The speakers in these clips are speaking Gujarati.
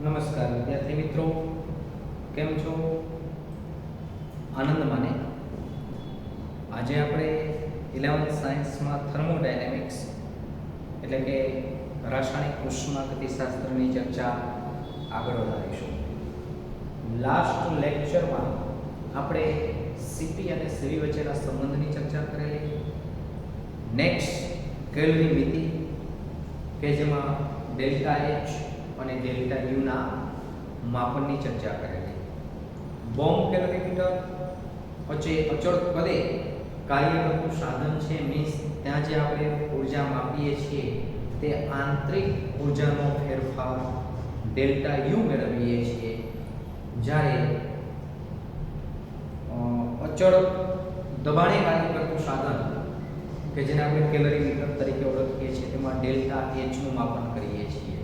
નમસ્કાર વિદ્યાર્થી મિત્રો, કેમ છો? આનંદ માને. આજે આપણે 11th સાયન્સમાં થર્મોડાયનેમિક્સ એટલે કે રાસાયણિક ઉષ્માગતિશાસ્ત્રની ચર્ચા આગળ વધારીશું. લાસ્ટ લેક્ચરમાં આપણે સીપી અને સીવી વચ્ચેના સંબંધની ચર્ચા કરેલી. નેક્સ્ટ કેલરી મિતિ કે જેમાં ડેલ્ટા એચ અને ડેલ્ટા યુ ના માપનની ચર્ચા કરેલી. બોમ્બ કેલરીમીટર અચળ પદે કાર્ય કરતું સાધન છે. મીન્સ ત્યાં જે આપણે ઉર્જા માપીએ છીએ તે આંતરિક ઉર્જાનો ફેરફાર ડેલ્ટા યુ મેળવીએ છીએ. જ્યારે અચળ દબાણે કાર્ય કરતું સાધન કે જેને આપણે કેલરીમીટર તરીકે ઓળખીએ છીએ તેમાં ડેલ્ટા એચ નું માપન કરીએ છીએ.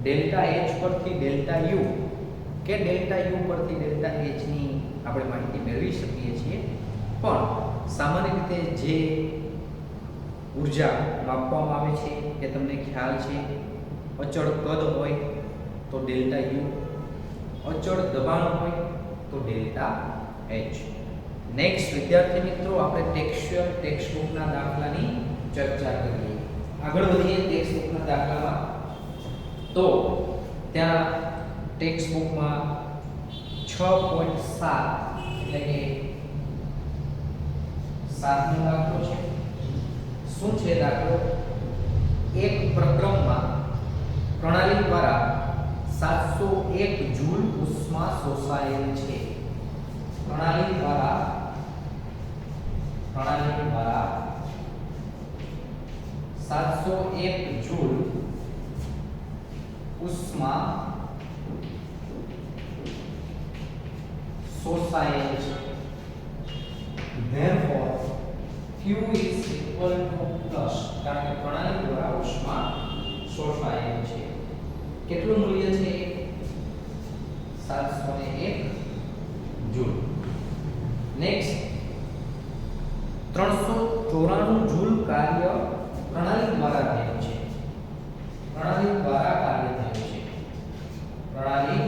ડેલ્ટા એચ પરથી ડેલ્ટા યુ કે ડેલ્ટા યુ પરથી ડેલ્ટા એચ ની આપણે માહિતી મેળવી શકીએ છીએ. પણ સામાન્ય રીતે જે ઉર્જા માપવામાં આવે છે એ તમને ખ્યાલ છે. અચળ કદ હોય તો ડેલ્ટા યુ, અચળ દબાણ હોય તો ડેલ્ટા એચ. નેક્સ્ટ વિદ્યાર્થી મિત્રો, આપણે ટેક્સ્ટબુકના દાખલાની ચર્ચા કરીએ. આગળ વધીએ ટેક્સ્ટબુકના દાખલામાં. તો ત્યાં ટેક્સ્ટબુકમાં 6.7 એટલે કે 7નો દાખલો છે. શું છે દાખલો? એક પ્રક્રમમાં પ્રણાલી દ્વારા 701 જૂલ ઉષ્મા શોષાયેલ છે. પ્રણાલી દ્વારા 701 જૂલ ઉષ્મા શોષાયેલ છે. Therefore, Q is equal to plus, કારણ કે પ્રણાલી દ્વારા ઉષ્મા શોષાયેલ છે. કેટલું મૂલ્ય છે? 701 જૂલ. નેક્સ્ટ 394 જૂલ કાર્ય પ્રણાલી દ્વારા થયું છે. પ્રણાલી દ્વારા કાર્ય થયું છે. પ્રણાલી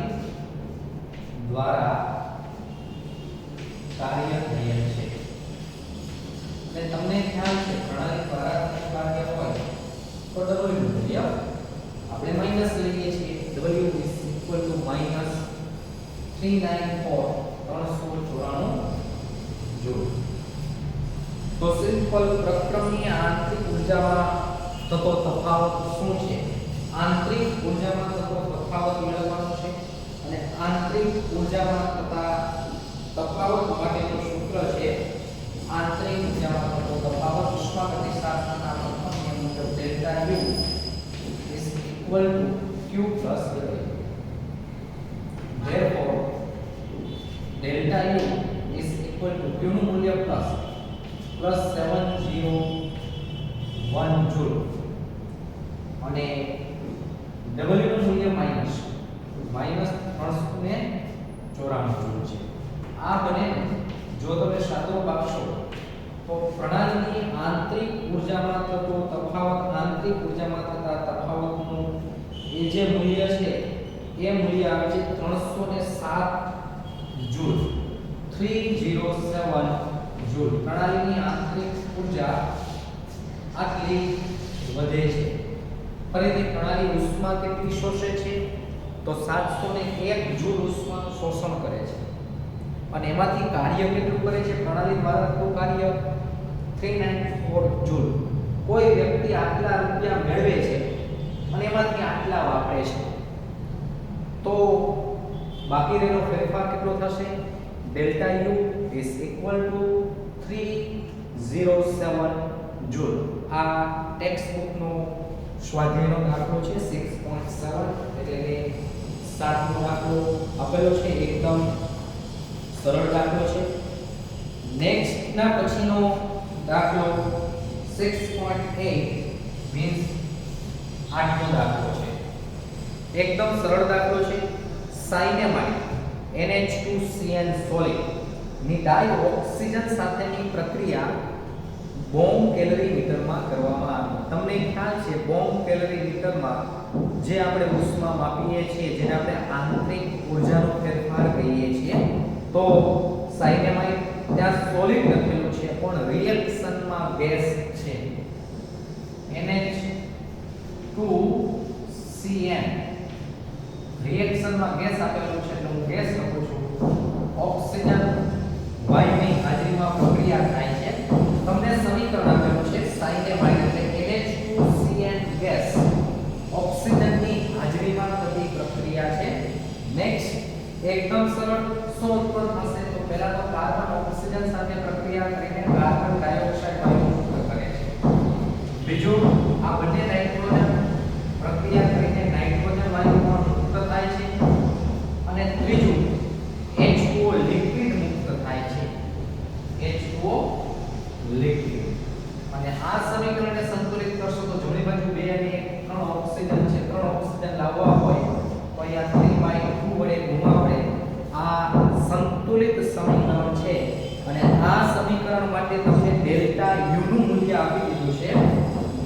દ્વારા કાર્ય થયેલ છે. એટલે તમને ખ્યાલ છે પ્રણાલી દ્વારા કાર્ય હોય તો W મૂલ્ય આપણે માઈનસ લઈએ છીએ. W is equal to minus 394 joule. તો સિમ્પલ પ્રક્રમની આંતરિક ઉર્જામાં થતો તફાવત શું છે? આંતરિક ઉર્જામાં થતો તફાવત મેળવવાનો છે અને આંતરિક ઉર્જામાં થતા તફાવત માટેનું સૂત્ર છે આંતરિક ઉર્જામાં થતો તફાવત ઉષ્માગતિશાસ્ત્રના પ્રથમ નિયમ મુજબ delta U is equal to Q plus W. Therefore, delta U is equal to Q નું મૂલ્ય પ્લસ 701 જૂલ અને W નું મૂલ્ય માઈનસ 394 જૂલ છે. આ બને જો તમે સાદો બાકશો તો પ્રણાલીની આંતરિક ઉર્જામાં થતો તફાવત, આંતરિક ઉર્જામાં થતા તફાવતનું એ જે મૂલ્ય છે એ મૂલ્ય આવે છે 307 જૂલ, 307 જૂલ. પ્રણાલીની આંતરિક ઉર્જા આટલી વધે છે. ફરીથી પ્રણાલી ઉષ્મા કેટલી શોષે છે? તો 701 જૂલ ઉષ્માનું શોષણ કરે છે અને એમાંથી કાર્ય કેટલું કરે છે? પ્રણાલી દ્વારા થતું કાર્ય 394 જૂલ. કોઈ વ્યક્તિ આટલા રૂપિયા મેળવે છે અને એમાંથી આટલા વાપરે છે તો બાકી રહેલો ફેરફાર કેટલો થશે? Delta you is equal to 307 joule. આ ટેક્સ્ટબુકનો સ્વાધ્યાયનો દાખલો છે 6.7 એટલે કે 7નો દાખલો આપેલો છે. એકદમ સરળ દાખલો છે. નેક્સ્ટ ના પછીનો દાખલો 6.8 મીન્સ 8નો દાખલો છે. એકદમ સરળ દાખલો છે. સાયનેમાઇડ NH2CN સોલિડ ની ડાય ઓક્સિજન સાથેની પ્રક્રિયા બોમ્બ કેલરીમીટરમાં કરવામાં આવી. તમને ખ્યાલ છે બોમ્બ કેલરીમીટરમાં જે આપણે ઉષ્મા માપીએ છીએ જેને આપણે આંતરિક ઊર્જાનો ફેરફાર કહીએ છીએ, તો સાયનેમાઇડ ત્યાં સોલિડ લખેલું છે પણ રિએક્શનમાં ગેસ છે. NH2Cl રિએક્શનમાં ગેસ આપેલું છે એટલે હું ગેસ લખું છું. ઓક્સિજન વાયુની હાજરીમાં પ્રક્રિયા થાય છે. તમને સમીકરણ આપેલું છે સાયનેમાઇડ એટલે NH2Cl ગેસ ઓક્સિજનની હાજરીમાં થતી પ્રક્રિયા છે. નેક્સ્ટ એકદમ સરળ. શું ઉત્પન્ન થશે? તો પહેલા તો કાર્બન ઓક્સિજન સાથે પ્રક્રિયા કરીને કાર્બન ડાયોક્સાઇડ વાયુ મુક્ત કરે છે. બીજું, આ બંને નાઇટ્રોજન પ્રક્રિયા કરીને નાઇટ્રોજન વાયુ પણ મુક્ત થાય છે. અને ત્રીજું, H2O લિક્વિડ મુક્ત થાય છે. H2O liquid. અને આ સમીકરણને સંતુલિત કરશો તો જમણી બાજુ 2 અને 1 3 ઓક્સિજન છે. 3 ઓક્સિજન લાવવા હોય તો અહીંયા 3 2 વડે ગુમાવડે આ સંતુલિત સમીકરણ છે. અને આ સમીકરણ માટે તમને ડેલ્ટા U નું મૂલ્ય આપી દીધું છે.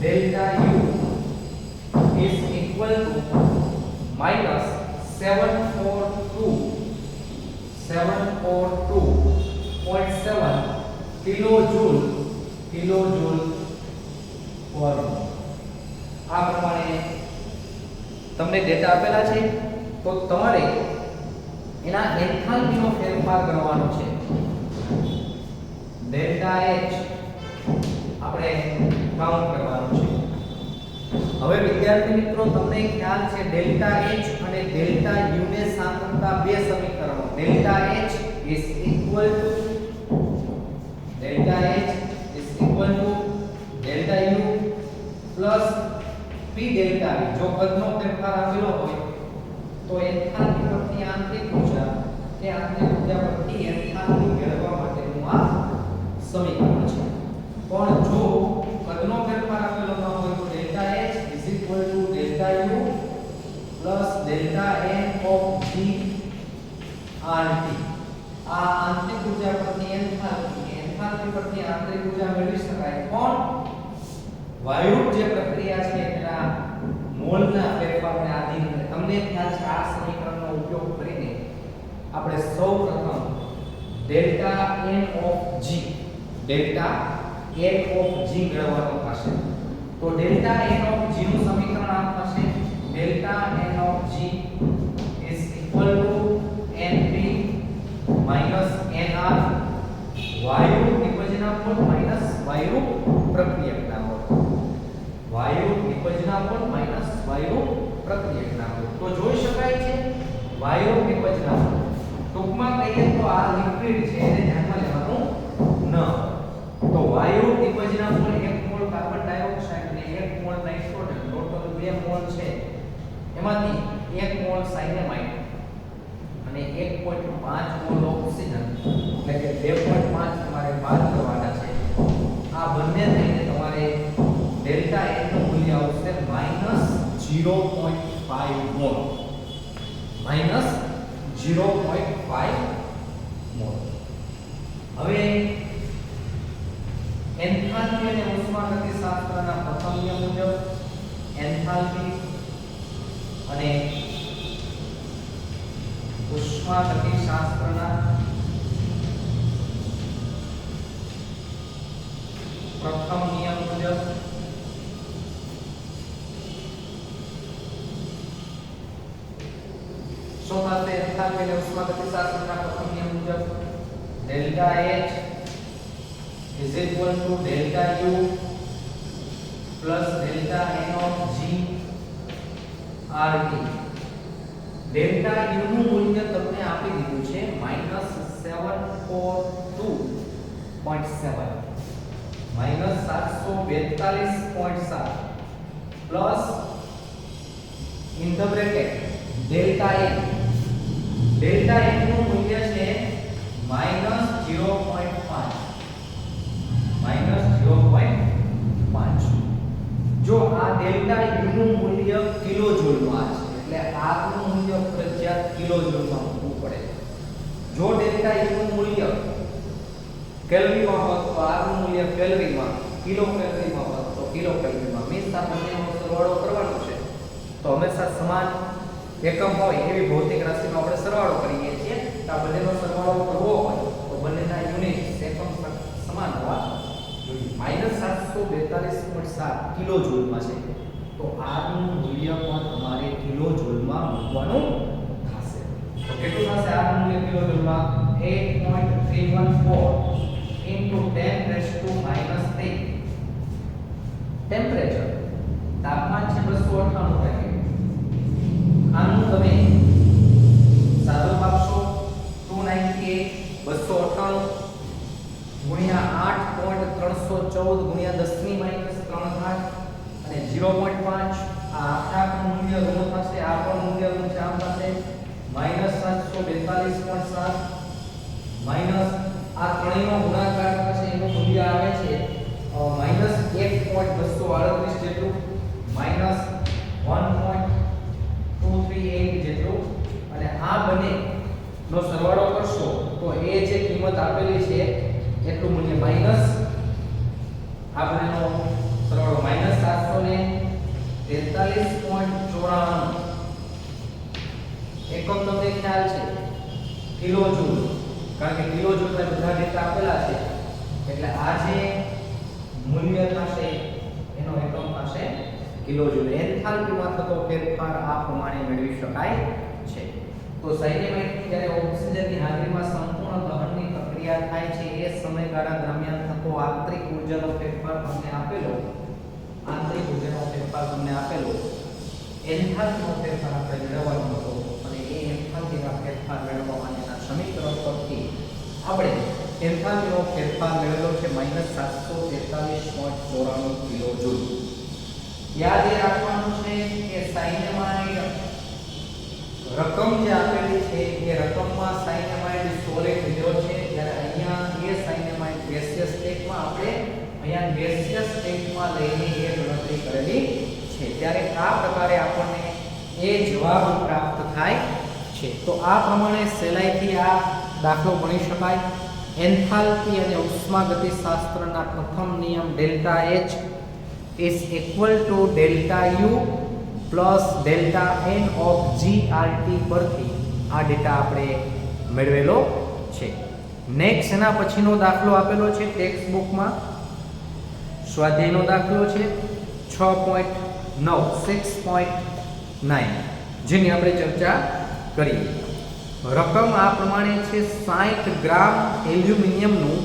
Delta U is equal to -742.7 કિલોજૂલ પર. આ પ્રમાણે તમને ડેટા આપેલા છે તો તમારે એના એન્થાલ્પીનો ફેરફાર કરવાનો છે. ડેલ્ટા H આપણે કાઉન્ટ કરવાનું છે. હવે વિદ્યાર્થી મિત્રો તમને ખ્યાલ છે ડેલ્ટા H અને ડેલ્ટા U ને સાંકળતા બે સમીકરણો. Delta H is equal to delta H is equal to delta U plus P delta V. જો પદનો ફેરફાર આપેલો હોય તો એન્થાલ્પી પરથી આંતરિક ઊર્જા કે આંતરિક ઊર્જા પરથી એન્થાલ્પી મેળવવા માટેનું આ સમીકરણ છે. પણ જો પદનો ફેરફાર આપેલો ન હોય તો delta H is equal to delta U plus delta N of G RT. આ આંતરિક ઊર્જા પરથી એન્થાલ્પી પરથી આંતરિક ઊર્જા મેળવી શકાય. પણ વાયુ જે પ્રક્રિયા છે તેના મોલના ફેરફારને આધીન તમને ખ્યાલ છે આ સમીકરણનો ઉપયોગ કરીને આપણે સૌપ્રથમ ડેલ્ટા N of G મેળવવાનો થશે. તો ડેલ્ટા N of G નું સમીકરણ આ થશે delta N of G is equal to NP minus NR વાયુ નિપજના બળ માઈનસ વાયુ પ્રક્રિયકના બળ. વાયુ નિપજના બળ માઈનસ વાયુ પ્રક્રિયકના બળ. તો જોઈ શકાય છે વાયુ નિપજના બળ ટૂંકમાં કહીએ તો આ લિક્વિડ છે એને ધ્યાનમાં લેવાનું ન. તો વાયુ નિપજના બળ 1 મોલ કાર્બન ડાયોક્સાઇડ અને 1 મોલ નાઇટ્રોજન ટોટલ 2 મોલ છે. એમાંથી 1 મોલ સાયનેમાઇડ અને 1.5 મોલ ઓક્સિજન એટલે કે 2.5 તમારે બાદ કરવાના છે. આ બંને થઈને તમારે ડેલ્ટા N નું મૂલ્ય આવશે -0.5 મોલ. -0.5 મોલ. હવે એન્થાલ્પી અને ઉષ્માગતિશાસ્ત્રના પ્રથમ નિયમ મુજબ એન્થાલ્પી અને ઉષ્માગતિશાસ્ત્રના પ્રથમ નિયમ મુજબ શું થશે? એન્થાલ્પી અને ઉષ્માગતિશાસ્ત્રના પ્રથમ નિયમ મુજબ delta H is equal to delta U plus delta N of G RT. Delta U નું મૂલ્ય તમને આપી દીધું છે -742.7 -742.7 plus in the bracket delta N. Delta N નું મૂલ્ય છે -0.5. જો આ ડેલ્ટા U નું મૂલ્ય કિલોજૂલમાં છે એટલે R નું મૂલ્ય ફરજિયાત કિલોજૂલમાં મૂકવું પડે. જો ડેલ્ટા U નું મૂલ્ય કેલ્વિનમાં હોત તો R નું મૂલ્ય કેલ્વિનમાં, કિલો કેલ્વિનમાં હોત તો કિલો કેલ્વિનમાં. મીન્સ આ બંનેનો સરવાળો કરવાનો છે તો હંમેશા સમાન એકમ હોય એવી ભૌતિક રાશિનો આપણે સરવાળો કરીએ છીએ. તો આ બંનેનો સરવાળો કરવો હોય તો બંનેના યુનિટ એકમ સમાન હોવા જોઈએ. -742.7 કિલો જૂલમાં છે, તો r નું મૂલ્ય પણ તમારે કિલો જૂલમાં મૂકવાનું થશે. તો કેટલું થશે r નું મૂલ્ય કિલો જૂલમાં? 8.314 into 10⁻³ ટેમ્પરેચર, તાપમાન છે 298 ડિગ્રી. આનું તમે સાદું આપશો 298 298 ગુણ્યા 8.314 ગુણ્યા 10⁻³ અને 0.5. આ આખા મૂલ્ય ઋણ થશે, આ પણ મૂલ્ય ઋણ છે, આમ થશે -742.7 માઈનસ આ ત્રણેયનો ગુણાકાર થશે, એનું મૂલ્ય આવે છે -1.238 જેટલું, -1.238 જેટલું, અને આ બંને નો સરવાળો કરશો તો એ જે કિંમત આપેલી છે એટલું મૂલ્ય માઈનસ આ બંનેનો સરવાળો -743.94 એકમ તમને ખ્યાલ છે કિલો જૂલ, કારણ કે કિલો જૂલ માં બધા ડેટા આપેલા છે એટલે આ જે મૂલ્ય થશે એનો એકમ થશે કિલો જૂલ. એન્થાલ્પીમાં થતો ફેરફાર આ પ્રમાણે મેળવી શકાય છે. તો સાયનેમાઇડની જ્યારે ઓક્સિજનની હાજરીમાં સંપૂર્ણ દહનની પ્રક્રિયા થાય છે એ સમયગાળા દરમિયાન થતો આંતરિક ઊર્જાનો ફેરફાર તમને આપેલો, આંતરિક ઊર્જાનો ફેરફાર તમને આપેલો, એન્થાલ્પીનો ફેરફાર આપણે મેળવવાનો હતો અને એ એન્થાલ્પીના ફેરફાર મેળવવા માટેના સમીકરણ પરથી આપણે એન્થાલ્પીનો ફેરફાર મેળવેલો છે -743.94 કિલો જૂલ. યાદ એ રાખવાનું છે કે સાયનેમાઇડ રકમ જે આપેલી છે એ રકમમાં સાયનેમાઇડ સોલિડ લીધો છે, જ્યારે અહીંયા એ સાયનેમાઇડ ગેસિયસ સ્ટેટમાં આપણે અહીંયા ગેસિયસ સ્ટેટમાં લઈને એ ગણતરી કરેલી છે, ત્યારે આ પ્રકારે આપણને એ જવાબ પ્રાપ્ત થાય છે. તો આ પ્રમાણે સહેલાઈથી આ દાખલો ગણી શકાય. એન્થાલ્પી અને ઉષ્માગતિશાસ્ત્રના પ્રથમ નિયમ delta H is equal to delta U plus delta N of GRT પરથી આ ડેટા આપણે મેળવેલો છે. નેક્સ્ટ એના પછીનો દાખલો આપેલો છે ટેક્સ્ટ બુકમાં, સ્વાધ્યાયનો દાખલો છે 6.9 જેની આપણે ચર્ચા કરીએ. રકમ આ પ્રમાણે છે 60 ગ્રામ એલ્યુમિનિયમનું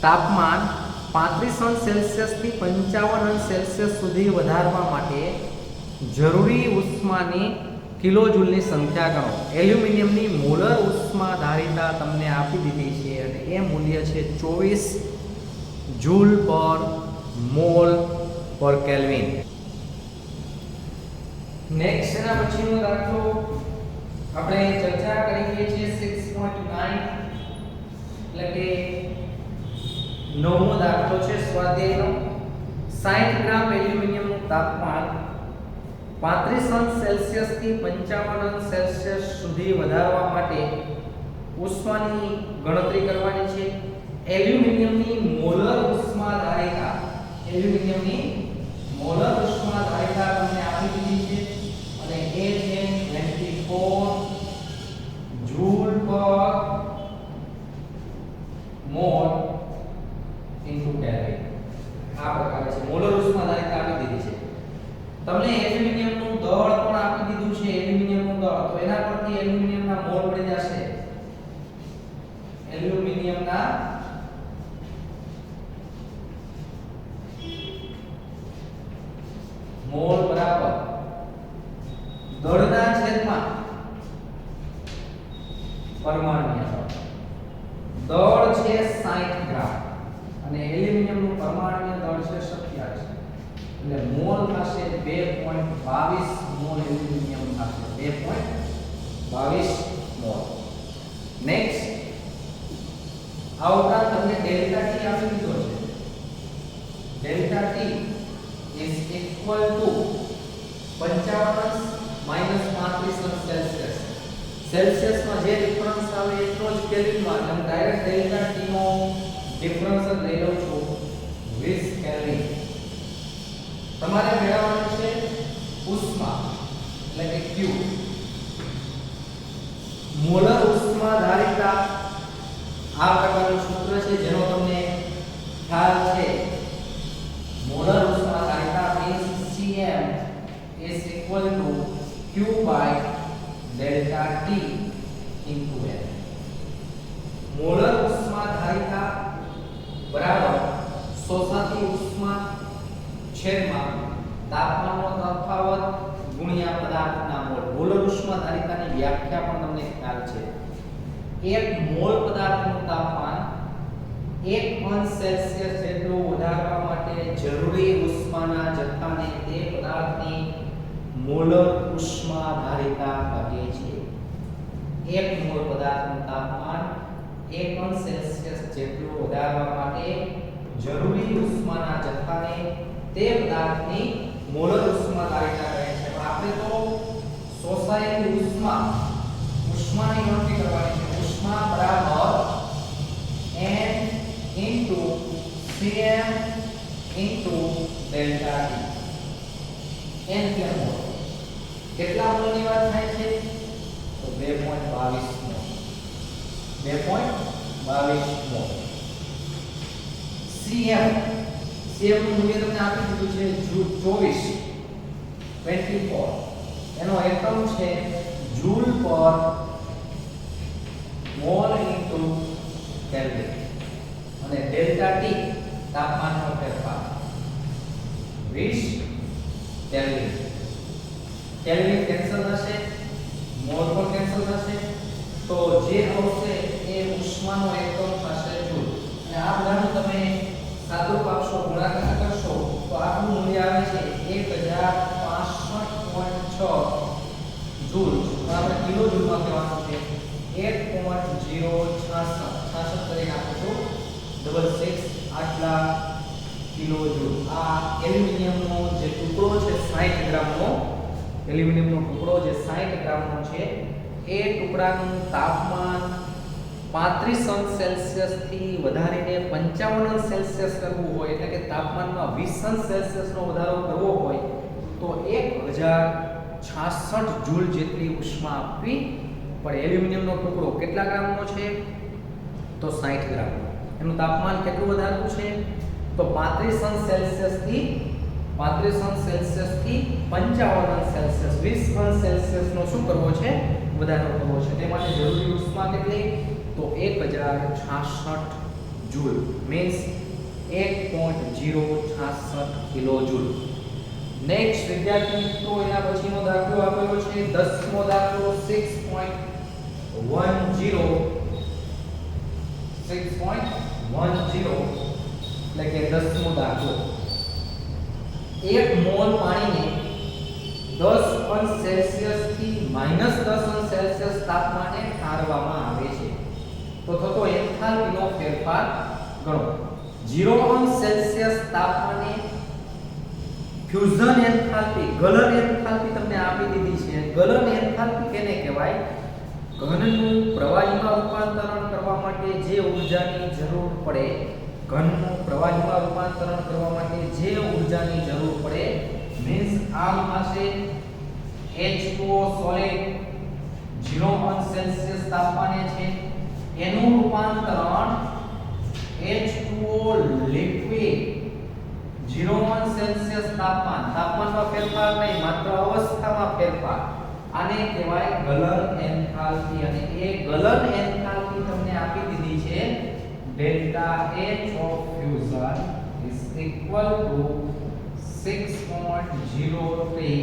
તાપમાન 35°C થી 55°C સુધી વધારવા માટે જરૂરી ઉષ્માની કિલોજૂલની સંખ્યા ગણો. એલ્યુમિનિયમની મોલર ઉષ્મા ધારિતા તમને આપી દીધી છે અને એ મૂલ્ય છે 24 જૂલ પર મોલ પર કેલ્વિન. નેક્સ્ટ એના પછીનો દાખલો આપણે ચર્ચા કરીએ છીએ 6.9 એટલે કે નવમો દાખલો છે સ્વાધ્યાયનો. 60 ગ્રામ એલ્યુમિનિયમનું તાપમાન 35°C થી 55°C સુધી વધારવા માટે ઉષ્માની ગણતરી કરવાની છે. એલ્યુમિનિયમની મોલર ઉષ્મા ધારિતા, એલ્યુમિનિયમની મોલર ઉષ્મા ધારિતા તમને આપી દીધી છે અને એ છે 24 જૂલ પર મોલ ઇન્ટુ કેલ્વિન. આ પ્રકારે છે મોલર ઉષ્મા ધારિતા આપી દીધી છે. તમને એલ્યુમિનિયમનું દળ પણ આપી દીધું છે, એલ્યુમિનિયમનું દળ, તો એના પરથી એલ્યુમિનિયમના મોલ મળી જશે. એલ્યુમિનિયમના મોલ બરાબર દળના છેદમાં પરમાણુ દળ છે 60 ગ્રામ અને એલ્યુમિનિયમનું પરમાણુ દળ છે 27, એટલે મોલ થશે 2.22 મોલ એલ્યુમિનિયમ થશે 2.22 મોલ. નેક્સ્ટ આ ઉપરાંત તમને ડેલ્ટા T આપી દીધો છે. Delta T is equal to 55 minus 35°C. સેલ્સિયસમાં જે ડિફરન્સ આવે એટલો જ કેલ્વિનમાં, હું ડાયરેક્ટ ડેલ્ટા T નો ડિફરન્સ જ લઈ લઉં છું 20 કેલ્વિન. તમારે મેળવવાનું છે ઉષ્મા. એટલે કે Q. મોલર ઉષ્માધારિતા આ પ્રકારનું સૂત્ર છે જેનો તમને ખ્યાલ છે. મોલર ઉષ્માધારિતા means Cm is equal to Q by delta T into N. Molar ઉષ્માધારિતા બરાબર શોષાતી ઉષ્મા છેદમાં તાપમાનનો તફાવત ગુણ્યા પદાર્થના મોલ. મોલર ઉષ્માધારિતાની વ્યાખ્યા પણ તમને ખ્યાલ છે. એક મોલ પદાર્થનું તાપમાન 1 અંશ સેલ્સિયસ જેટલું વધારવા માટે જરૂરી ઉષ્માના જથ્થાને તે પદાર્થની મોલર ઉષ્માધારિતા કહે છે. એક મોલ પદાર્થનું તાપમાન 1 અંશ સેલ્સિયસ જેટલું વધારવા માટે જરૂરી ઉષ્માના જથ્થાને તે પદાર્થની મોલર ઉષ્માધારિતા કહે છે. પણ આપણે તો શોષાયેલી ઉષ્માની ગણતરી કરવાની છે. ઉષ્મા બરાબર n into Cm into delta T. n કે મોલ. કેટલા મોલની વાત થાય છે? તો 2.22 મોલ. 2.22 મોલ. Cm નું મૂલ્ય તમને આપી દીધું છે 24 એનો એકમ છે જૂલ પર મોલ ઇન્ટુ કેલ્વિન અને ડેલ્ટા T તાપમાનનો ફેરફાર 20 કેલ્વિન. કેલ્વિન કેન્સલ થશે, મોલ પણ કેન્સલ થશે, તો જે આવશે એ ઉષ્માનો એકમ થશે જૂલ. અને આ બધાનું તમે સાદુરૂપ આપશો, ગુણાકાર કરશો તો આપણું મૂલ્ય આવે છે 1065.6 જૂલ. આપણે કિલો જૂલમાં કહેવાનું છે 1.066 તરીકે આપીશું 66 આટલા કિલો જૂલ. આ એલ્યુમિનિયમનો જે ટુકડો છે 60 ગ્રામનો, એલ્યુમિનિયમનો ટુકડો જે 60 ગ્રામનો છે એ ટુકડાનું તાપમાન 35 અંશ સેલ્સિયસ થી વધારીને 55 અંશ સેલ્સિયસ કરવું હોય, એટલે કે તાપમાનમાં 20 અંશ સેલ્સિયસનો વધારો કરવો હોય તો 1066 જૂલ જેટલી ઉષ્મા આપવી પડે. એલ્યુમિનિયમનો ટુકડો કેટલા ગ્રામનો છે? તો 60 ગ્રામનો. એનું તાપમાન કેટલું વધારવું છે? તો 35 અંશ સેલ્સિયસ થી 55 અંશ સેલ્સિયસ, 20 અંશ સેલ્સિયસનો શું કરવો છે? વધારો કરવો છે. તે માટે જરૂરી ઉષ્મા કેટલી? તો 1066 joule means 1.066 kilo joule. Next વિદ્યાર્થી મિત્રો, એના પછીનો દાખલો આપેલો છે 10મો દાખલો 6.10 એટલે કે 10મો દાખલો. એક મોલ પાણીને 10 અંશ સેલ્સિયસ થી -10 અંશ સેલ્સિયસ તાપમાને ઠારવામાં આવે છે તો થતો એન્થાલ્પીનો ફેરફાર ગણો. 0 અંશ સેલ્સિયસ તાપમાને ફ્યુઝન એન્થાલ્પી, ગલન એન્થાલ્પી તમને આપી દીધી છે. ગલન એન્થાલ્પી કેને કહેવાય? ઘનનું પ્રવાહીમાં રૂપાંતરણ કરવા માટે જે ઊર્જાની જરૂર પડે, ઘનનું પ્રવાહીમાં રૂપાંતરણ કરવા માટે જે ઊર્જાની જરૂર પડે મીન્સ આમ હશે H2O સોલિડ 0 અંશ સેલ્સિયસ તાપમાને છે, એનું રૂપાંતરણ H2O લિક્વિડ 0 અંશ સેલ્સિયસ તાપમાનમાં ફેરફાર નહીં, માત્ર અવસ્થામાં ફેરફાર, આને કહેવાય ગલન એન્થાલ્પી. અને એ ગલન એન્થાલ્પી તમને આપી દીધી છે delta H of fusion is equal to 6.03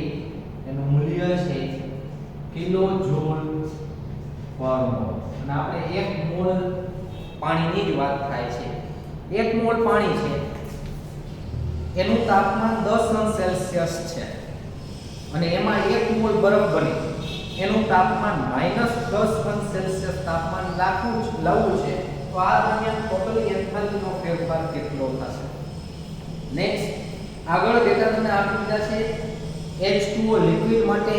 એનું મૂલ્ય છે કિલો જૂલ પર મોલ. અને આપણે 1 મોલ પાણીની જ વાત થાય છે. 1 મોલ પાણી છે એનું તાપમાન 10 અંશ સેલ્સિયસ છે અને એમાં 1 મોલ બરફ બને એનું તાપમાન -10 અંશ સેલ્સિયસ તાપમાન લાવવું છે તો આ દરમિયાન ટોટલી એન્થાલ્પીનો ફેરફાર કેટલો થશે? નેક્સ્ટ આગળ ડેટા તમને આપી દીધા છે. H2O લિક્વિડ માટે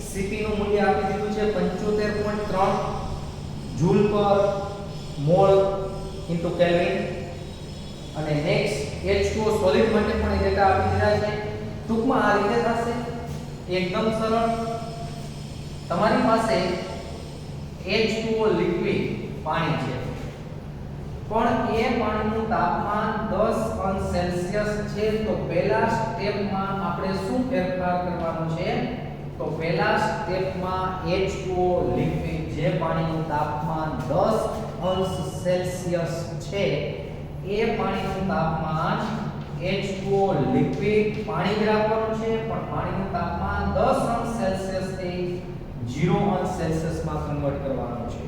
Cp નું મૂલ્ય આપી દીધું છે 75.3 જૂલ પર મોલ ઇન્ટુ કેલ્વિન. અને નેક્સ્ટ H2O સોલિડ માટે પણ ડેટા આપી દીધા છે. ટૂંકમાં આ રીતે થશે, એકદમ સરળ. તમારી પાસે H2O લિક્વિડ પાણી છે, પણ એ પાણીનું તાપમાન 10 અંશ સેલ્સિયસ છે, તો પહેલા સ્ટેપમાં આપણે શું ફેરફાર કરવાનું છે? તો પહેલા સ્ટેપમાં H2O લિક્વિડ જે પાણીનું તાપમાન 10 અંશ સેલ્સિયસ છે, એ પાણીનું તાપમાન H2O લિક્વિડ પાણી જ રાખવાનું છે, પણ પાણીનું તાપમાન 10 અંશ સેલ્સિયસ થી 0 અંશ સેલ્સિયસમાં કન્વર્ટ કરવાનું છે.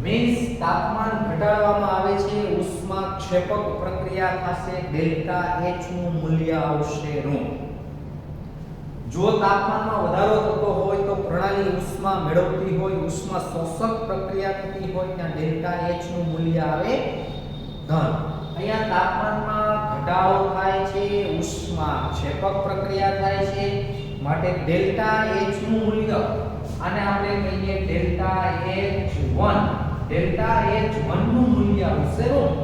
મીન્સ તાપમાન ઘટાડવામાં આવે છે, ઉષ્માક્ષેપક પ્રક્રિયા થશે, ડેલ્ટા H નું મૂલ્ય આવશે ઋણ. જો તાપમાનમાં વધારો થતો હોય તો પ્રણાલી ઉષ્મા મેળવતી હોય, ઉષ્મા શોષક પ્રક્રિયા થતી હોય, ત્યાં ડેલ્ટા H નું મૂલ્ય આવે ધન. અહીંયા તાપમાનમાં ઘટાડો થાય છે, ઉષ્માક્ષેપક પ્રક્રિયા થાય છે, માટે ડેલ્ટા H નું મૂલ્ય આને આપણે કહીએ ડેલ્ટા H1. ડેલ્ટા H1 નું મૂલ્ય આવશે ઋણ.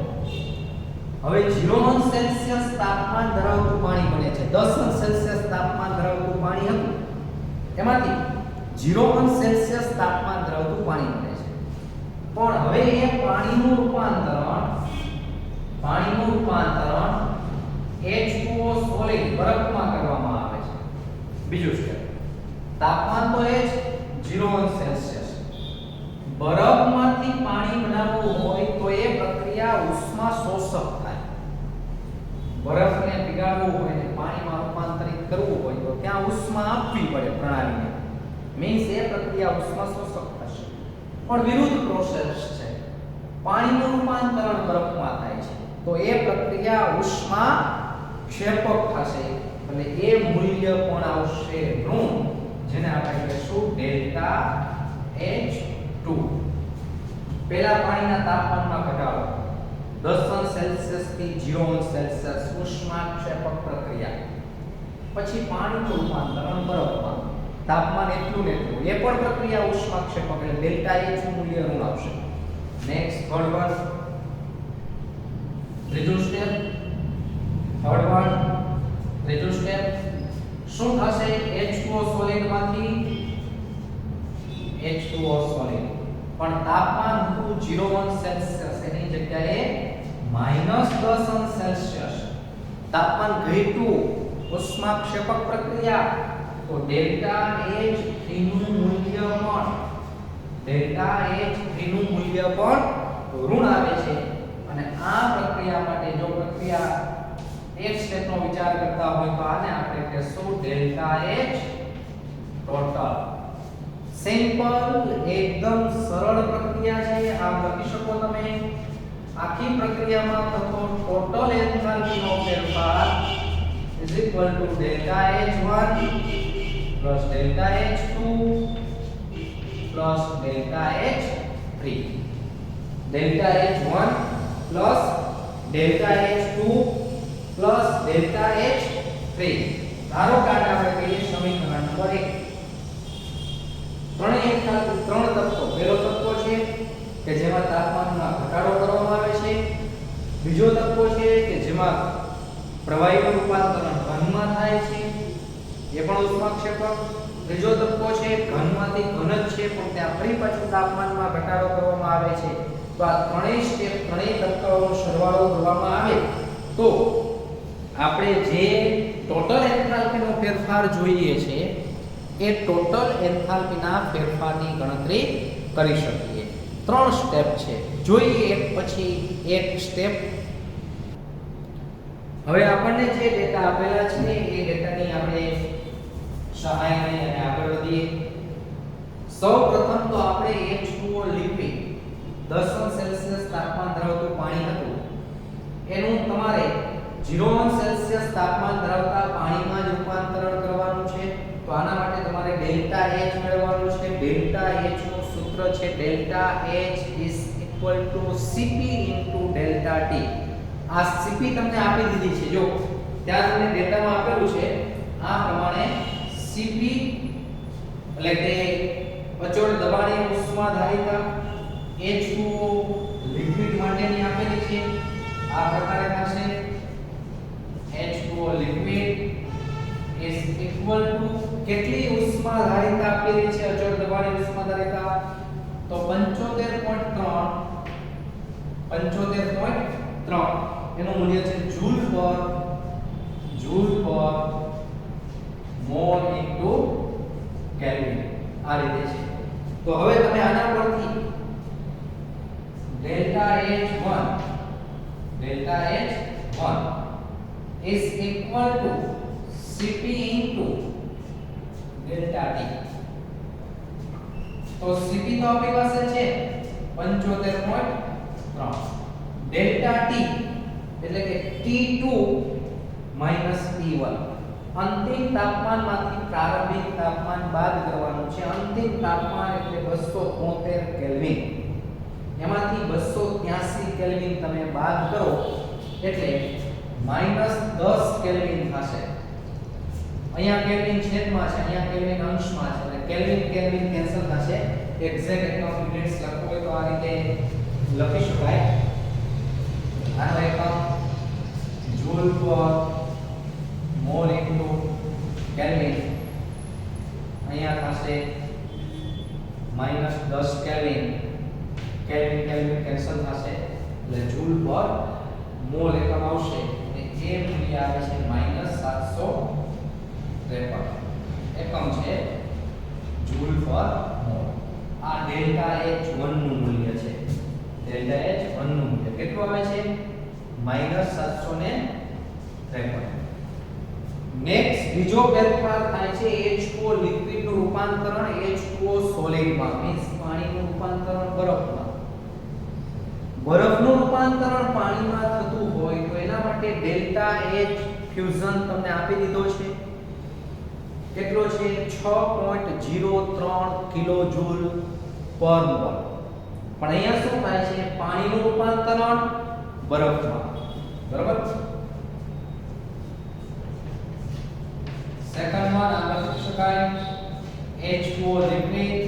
હવે 0 અંશ સેલ્સિયસ તાપમાન ધરાવતું પાણી બને છે. 10 અંશ સેલ્સિયસ તાપમાન ધરાવતું પાણી હતું, એમાંથી 0 અંશ સેલ્સિયસ તાપમાન ધરાવતું પાણી બને છે. પણ હવે એ પાણીનું રૂપાંતરણ H2O સોલિડ બરફમાં કરવામાં આવે છે. બીજું સ્ટેપ, તાપમાન તો એ જ 0 અંશ સેલ્સિયસ. બરફમાંથી પાણી બનાવવું હોય તો એ પ્રક્રિયા ઉષ્મા શોષક થાય. બરફને પીગાળવું હોય ને પાણીમાં રૂપાંતરિત કરવું હોય તો ત્યાં ઉષ્મા આપવી પડે પ્રણાલીને. મીન્સ એ પ્રક્રિયા ઉષ્મા શોષક થશે. પણ વિરુદ્ધ પ્રોસેસ છે, પાણીનું રૂપાંતરણ બરફમાં થાય છે, તો એ પ્રક્રિયા ઉષ્મા ક્ષેપક થશે, અને એ મૂલ્ય પણ આવશે ઋણ, જેને આપણે કહીશું ડેલ્ટા H2. પહેલા પાણીના તાપમાનમાં ઘટાડો 10 અંશ સેલ્સિયસ થી 0 અંશ સેલ્સિયસ ઉષ્માક્ષેપક પ્રક્રિયા, પછી પાણીનું રૂપાંતરણ બરફમાં, તાપમાન એટલું ને એટલું, એ પણ પ્રક્રિયા ઉષ્માક્ષેપક, એટલે ડેલ્ટા H નું મૂલ્ય ઋણ આવશે. નેક્સ્ટ થર્ડ વન, ત્રીજું સ્ટેપ, ત્રીજું સ્ટેપ શું થશે? H2O સોલિડ માંથી H2O સોલિડ, પણ તાપમાન હતું 0 અંશ સેલ્સિયસ, એની જગ્યાએ -10 અંશ સેલ્સિયસ. તાપમાન ઘટ્યું, ઉષ્માક્ષેપક પ્રક્રિયા, તો ડેલ્ટા H3 નું મૂલ્ય પણ ઋણ આવે છે. અને આ પ્રક્રિયા માટે જો પ્રક્રિયા એક સ્ટેપનો વિચાર કરતા હોય તો આને આપણે કહીશું ડેલ્ટા H ટોટલ. સિમ્પલ, એકદમ સરળ પ્રક્રિયા છે. આ લખી શકો તમે. આખી પ્રક્રિયામાં થતો ટોટલ એન્થાલ્પીનો ફેરફાર is equal to delta H1 plus delta H2 plus delta H3. delta H1 plus delta H2 plus delta H3. ધારો કે આપણે કહીએ સમીકરણ નંબર 1. ત્રણ તત્વો. પહેલો તત્વો છે કે જેમાં તાપમાનમાં ઘટાડો કરવામાં આવે છે. બીજો તત્વો છે કે જેમાં પ્રવાહીનું રૂપાંતરણ ઘનમાં થાય છે, એ પણ ઉષ્માક્ષેપક. ત્રીજો તત્વો છે ઘનમાંથી ઘન જ છે, પણ ત્યાં ફરી પાછું તાપમાનમાં ઘટાડો કરવામાં આવે છે. તો આ ત્રણેય સ્ટેપ, ત્રણેય તત્વોનો સરવાળો કરવામાં આવે તો આપણે જે ટોટલ એન્થાલ્પીનો ફેરફાર જોઈએ છે એ ટોટલ એન્થાલ્પીના ફેરફારની ગણતરી કરી શકીએ. 3 સ્ટેપ છે, જોઈએ એક પછી એક સ્ટેપ. હવે આપણને જે ડેટા આપેલા છે એ ડેટાની આપણે સહાય લઈ અને આગળ વધીએ. સૌપ્રથમ તો આપણે H2O લિક્વિડ 10 સેલ્સિયસ તાપમાન ધરાવતું પાણી હતું, એનું તમારે 0 સેલ્સિયસ તાપમાન ધરાવતા પાણીમાં જ રૂપાંતરણ કરવાનું છે. તો આના માટે તમારે ડેલ્ટા H મેળવવાનું છે. ડેલ્ટા H નું સૂત્ર છે delta H is equal to Cp into delta T. આ Cp તમને આપી દીધી છે, જો ત્યાં તમને ડેટામાં આપેલું છે આ પ્રમાણે Cp એટલે કે અચળ દબાણે ઉષ્માધારિતા H2O લિક્વિડ માટેની આપેલી છે. આ પ્રકારે થશે H2O liquid is equal to કેટલી ઉષ્માધારિતા આપેલી છે અચળ દબાણે ઉષ્માધારિતા તો 75.3 એનું મૂલ્ય છે જૂલ પર મોલ ઇન્ટુ કેલ્વિન આ રીતે છે તો હવે તમે આના પરથી delta H1 is equal to Cp into delta T તો Cp તો આપણી પાસે છે 75.3 delta T એટલે કે T2 T1 અંતિમ તાપમાનમાંથી પ્રારંભિક તાપમાન બાદ કરવાનું છે અંતિમ તાપમાન એટલે 273 કેલ્વિન એમાંથી 283 કેલ્વિન તમે બાદ કરો એટલે -10 કેલ્વિન થશે અહીંયા કેલ્વિન છેદમાં છે અહીંયા કેલ્વિન અંશમાં છે એટલે કેલ્વિન કેન્સલ થશે એક્ઝેક્ટ એકમ યુનિટ્સ લખવું હોય તો આ રીતે લખી શકાય આનો એકમ જૂલ પર મોલ ઇન્ટુ કેલ્વિન અહીંયા થશે -10 કેલ્વિન કેન્સલ થશે એટલે જૂલ પર મોલ એકમ આવશે અને એ મૂલ્ય આવે છે -753 એકમ છે જૂલ પર મોલ આ ડેલ્ટા H1 નું મૂલ્ય છે ડેલ્ટા H1 નું મૂલ્ય કેટલું આવે છે -753 નેક્સ્ટ બીજો ફેરફાર થાય છે H2O લિક્વિડ નું રૂપાંતરણ H2O સોલિડ માં મીન્સ પાણીનું રૂપાંતરણ બરફનું રૂપાંતરણ પાણીમાં થતું હોય તો એના માટે ડેલ્ટા H ફ્યુઝન તમને આપી દીધો છે કેટલો છે 6.03 કિલોજૂલ પર મોલ પણ અહીંયા શું થાય છે પાણીનું રૂપાંતરણ બરફમાં બરાબર સેકન્ડ વન આ લખી શકાય H2O liquid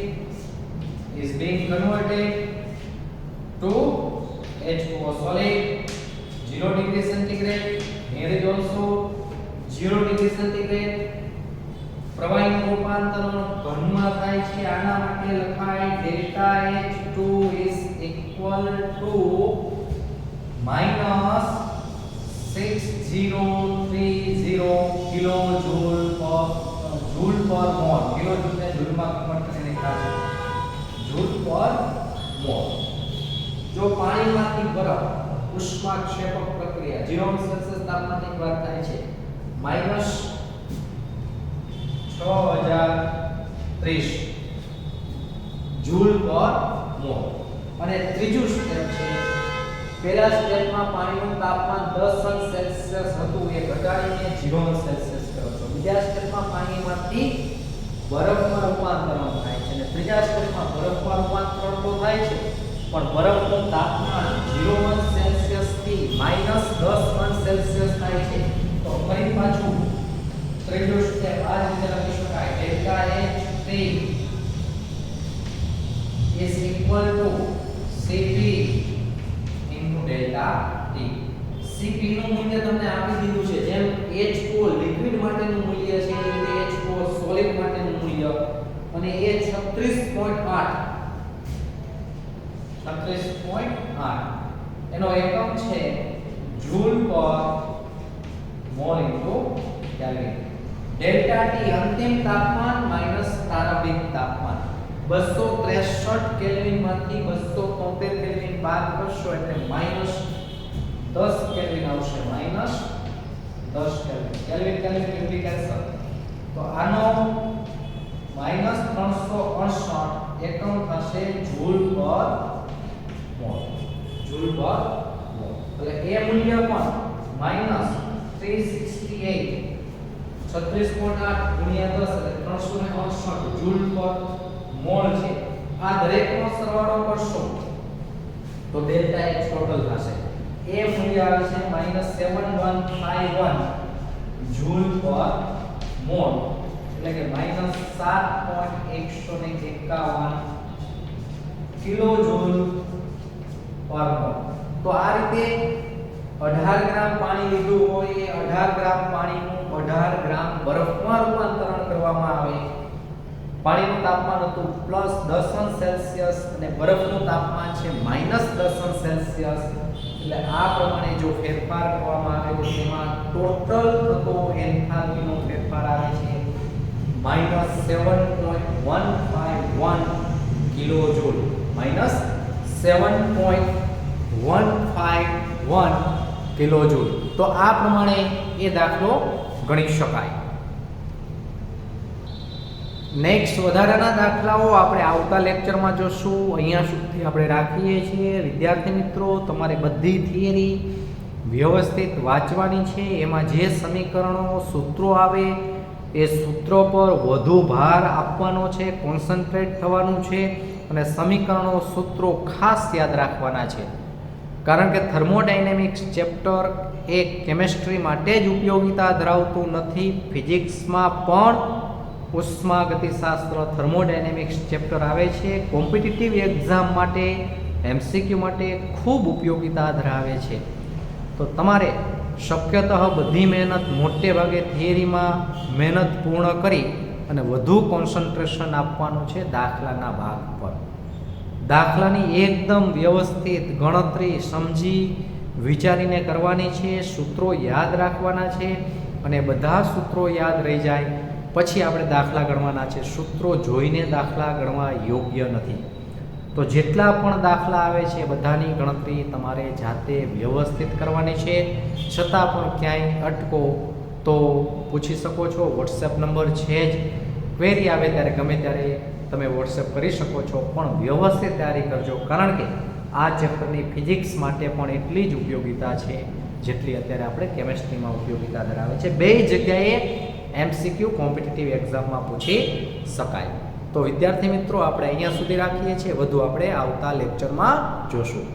is being converted to H2O solid 0 degree centigrade here is also 0 degree centigrade પ્રવાહીનું રૂપાંતરણ ઘનમાં થાય છે આના માટે લખાય delta H2 is equal to -6030 કિલોજૂલ પર મોલ કિલોજૂલ ને જૂલમાં કન્વર્ટ કરીને લખાશે જૂલ પર મોલ જો પાણીમાંથી બરફ ઉષ્માક્ષેપક પ્રક્રિયા 0 સેલ્સિયસ તાપમાને વાત થાય છે -6030 જૂલ પર મોલ અને ત્રીજું સ્ટેપ છે પહેલા સ્ટેપમાં પાણીનું તાપમાન 10 સેલ્સિયસ હતું એ ઘટાડીને 0 સેલ્સિયસ કરો છો બીજા સ્ટેપમાં પાણીમાંથી બરફમાં રૂપાંતરણ થાય છે અને ત્રીજા સ્ટેપમાં બરફમાં રૂપાંતરણ તો થાય છે પણ બરફનું તાપમાન 0 સેલ્સિયસ થી -10 સેલ્સિયસ થાય છે તો ફરી પાછું ત્રીજો સ્ટેપ આ રીતે લખી શકાય delta H3 is equal to Cp into delta T Cp નું મૂલ્ય તમને આપી દીધું છે જેમ H2O લિક્વિડ માટેનું મૂલ્ય છે એ રીતે H2O સોલિડ માટેનું મૂલ્ય અને એ 36.8 એનો એકમ છે જૂલ પર mall into kelvin delta T અંતિમ તાપમાન માઈનસ પ્રારંભિક તાપમાન 263 કેલ્વિન માંથી 273 કેલ્વિન બાદ કરશો એટલે -10 કેલ્વિન આવશે -10 કેલ્વિન કેલ્વિન કેન્સલ તો આનો -368 એકમ થશે જૂલ પર મોલ એટલે એ મૂલ્ય પણ -368 36.8 ગુણ્યા 10 એટલે 368 જૂલ પર મોલ છે આ દરેકનો સરવાળો કરશો તો ડેલ્ટા H ટોટલ થશે એ મૂલ્ય આવે છે -7151 જૂલ પર મોલ એટલે કે -7.151 કિલોજૂલ પર મોલ તો આ રીતે 18 ગ્રામ પાણી લીધું હોય એ 18 ગ્રામ પાણીનું 18 ગ્રામ બરફમાં રૂપાંતરણ કરવામાં આવે. પાણીનું તાપમાન હતું +10°C અને બરફનું તાપમાન છે -10°C. એટલે આ પ્રમાણે જો ફેરફાર કરવામાં આવે તો તેમાં ટોટલ થતો એન્થાલ્પીનો ફેરફાર આવે છે -7.151 કિલોજૂલ. -7.151 કિલોજૂલ. તો આ પ્રમાણે એ દાખલો ગણી શકાય. નેક્સ્ટ વધારાના દાખલાઓ આપણે આવતા લેક્ચરમાં જોશું. અહીંયા સુધી આપણે રાખીએ છીએ. વિદ્યાર્થી મિત્રો, તમારે બધી થિયરી વ્યવસ્થિત વાંચવાની છે. એમાં જે સમીકરણો સૂત્રો આવે એ સૂત્રો પર વધુ ભાર આપવાનો છે, કોન્સન્ટ્રેટ થવાનું છે અને સમીકરણો સૂત્રો ખાસ યાદ રાખવાના છે. કારણ કે થર્મોડાયનેમિક્સ ચેપ્ટર એ કેમેસ્ટ્રી માટે જ ઉપયોગિતા ધરાવતું નથી. ફિઝિક્સમાં પણ ઉષ્માગતિશાસ્ત્ર થર્મોડાયનેમિક્સ ચેપ્ટર આવે છે. કોમ્પિટિટિવ એક્ઝામ માટે, એમસીક્યુ માટે ખૂબ ઉપયોગિતા ધરાવે છે. તો તમારે શક્યતઃ બધી મહેનત મોટે ભાગે થિયરીમાં મહેનત પૂર્ણ કરી અને વધુ કોન્સન્ટ્રેશન આપવાનું છે દાખલાના ભાગ પર. દાખલાની એકદમ વ્યવસ્થિત ગણતરી સમજી વિચારીને કરવાની છે. સૂત્રો યાદ રાખવાના છે અને બધા સૂત્રો યાદ રહી જાય પછી આપણે દાખલા ગણવાના છે. સૂત્રો જોઈને દાખલા ગણવા યોગ્ય નથી. તો જેટલા પણ દાખલા આવે છે બધાની ગણતરી તમારે જાતે વ્યવસ્થિત કરવાની છે. છતાં પણ ક્યાંય અટકો તો પૂછી શકો છો. વોટ્સએપ નંબર છે જ. ક્વેરી આવે ત્યારે ગમે ત્યારે તમે વોટ્સએપ કરી શકો છો, પણ વ્યવસ્થિત તૈયારી કરજો. કારણ કે આ ચેપ્ટરની ફિઝિક્સ માટે પણ એટલી જ ઉપયોગિતા છે જેટલી અત્યારે આપણે કેમેસ્ટ્રીમાં ઉપયોગિતા ધરાવે છે. બે જગ્યાએ એમસીક્યુ કોમ્પિટિટિવ એક્ઝામમાં પૂછી શકાય. તો વિદ્યાર્થી મિત્રો, આપણે અહીંયા સુધી રાખીએ છીએ. વધુ આપણે આવતા લેક્ચરમાં જોશું.